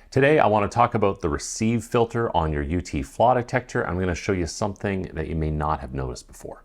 Today, I want to talk about the receive filter on your UT flaw detector. I'm going to show you something that you may not have noticed before.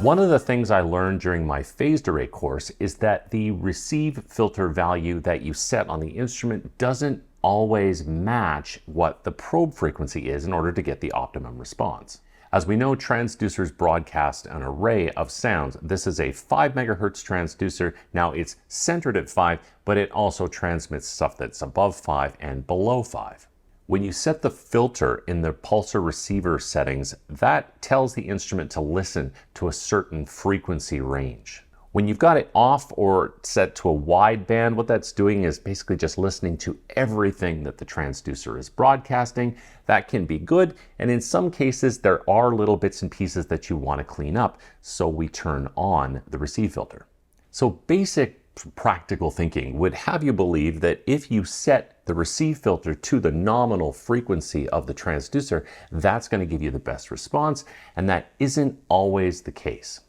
One of the things I learned during my phased array course is that the receive filter value that you set on the instrument doesn't always match what the probe frequency is in order to get the optimum response. As we know, transducers broadcast an array of sounds. This is a 5 megahertz transducer. Now it's centered at 5, but it also transmits stuff that's above 5 and below 5. When you set the filter in the pulsar receiver settings, that tells the instrument to listen to a certain frequency range. When you've got it off or set to a wide band, what that's doing is basically just listening to everything that the transducer is broadcasting. That can be good, and in some cases there are little bits and pieces that you want to clean up, so we turn on the receive filter. So basic practical thinking would have you believe that if you set the receive filter to the nominal frequency of the transducer, that's going to give you the best response, and that isn't always the case.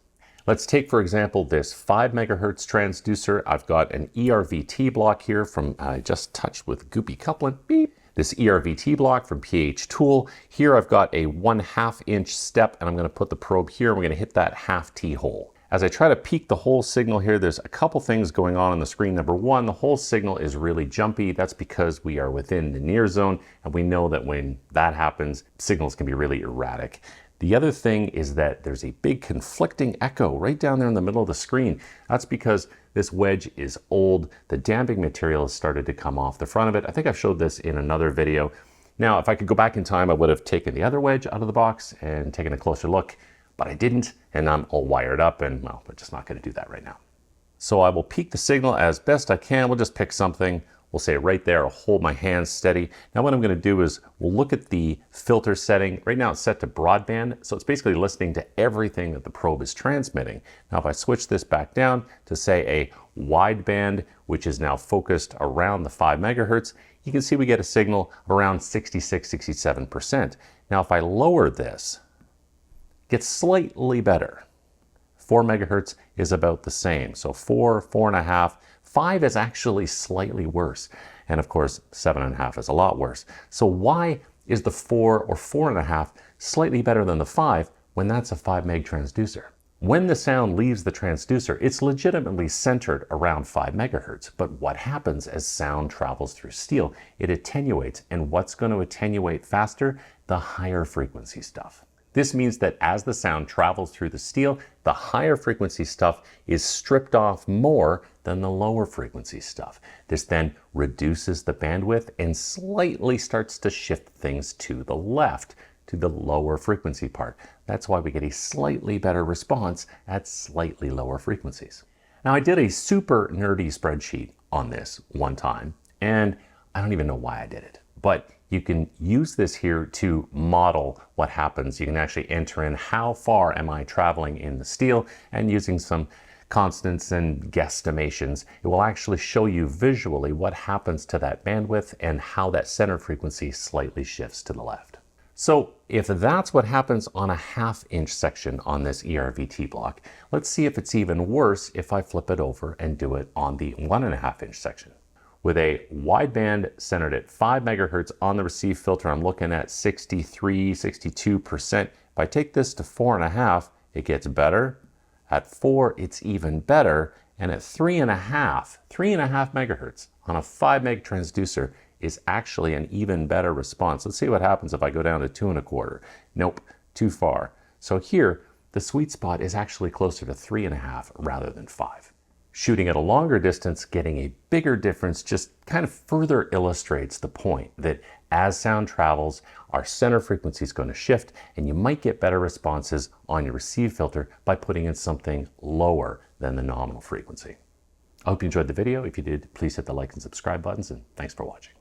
Let's take, for example, this 5 megahertz transducer. I've got an ERVT block here from, I just touched with Goopy Couplin, beep. This ERVT block from PH Tool. Here I've got a 1/2 inch step, and I'm going to put the probe here, and we're going to hit that half T hole. As I try to peak the whole signal here, there's a couple things going on the screen. Number one, the whole signal is really jumpy. That's because we are within the near zone, and we know that when that happens, signals can be really erratic. The other thing is that there's a big conflicting echo right down there in the middle of the screen. That's because this wedge is old. The damping material has started to come off the front of it. I think I've showed this in another video. Now, if I could go back in time, I would have taken the other wedge out of the box and taken a closer look, but I didn't, and I'm all wired up, and well, we're just not going to do that right now. So I will peak the signal as best I can. We'll just pick something. We'll say right there, I'll hold my hands steady. Now what I'm going to do is we'll look at the filter setting. Right now it's set to broadband, so it's basically listening to everything that the probe is transmitting. Now if I switch this back down to say a wideband, which is now focused around the 5 megahertz, you can see we get a signal around 66-67%. Now if I lower this, it gets slightly better. 4 megahertz is about the same. So 4, 4.5, 5 is actually slightly worse. And of course, 7.5 is a lot worse. So why is the 4 or 4.5 slightly better than the 5 when that's a 5 meg transducer? When the sound leaves the transducer, it's legitimately centered around 5 megahertz. But what happens as sound travels through steel? It attenuates. And what's going to attenuate faster? The higher frequency stuff. This means that as the sound travels through the steel, the higher frequency stuff is stripped off more than the lower frequency stuff. This then reduces the bandwidth and slightly starts to shift things to the left, to the lower frequency part. That's why we get a slightly better response at slightly lower frequencies. Now, I did a super nerdy spreadsheet on this one time, and I don't even know why I did it, but you can use this here to model what happens. You can actually enter in how far am I traveling in the steel, and using some constants and guesstimations, it will actually show you visually what happens to that bandwidth and how that center frequency slightly shifts to the left. So if that's what happens on a 1/2 inch section on this ERVT block, let's see if it's even worse if I flip it over and do it on the 1.5 inch section. With a wideband centered at 5 megahertz on the receive filter, I'm looking at 63-62%. If I take this to 4.5, it gets better. At 4, it's even better. And at 3.5 megahertz on a 5 meg transducer is actually an even better response. Let's see what happens if I go down to 2.25. Nope, too far. So here, the sweet spot is actually closer to 3.5 rather than 5. Shooting at a longer distance, getting a bigger difference just kind of further illustrates the point that as sound travels, our center frequency is going to shift, and you might get better responses on your receive filter by putting in something lower than the nominal frequency. I hope you enjoyed the video. If you did, please hit the like and subscribe buttons, and thanks for watching.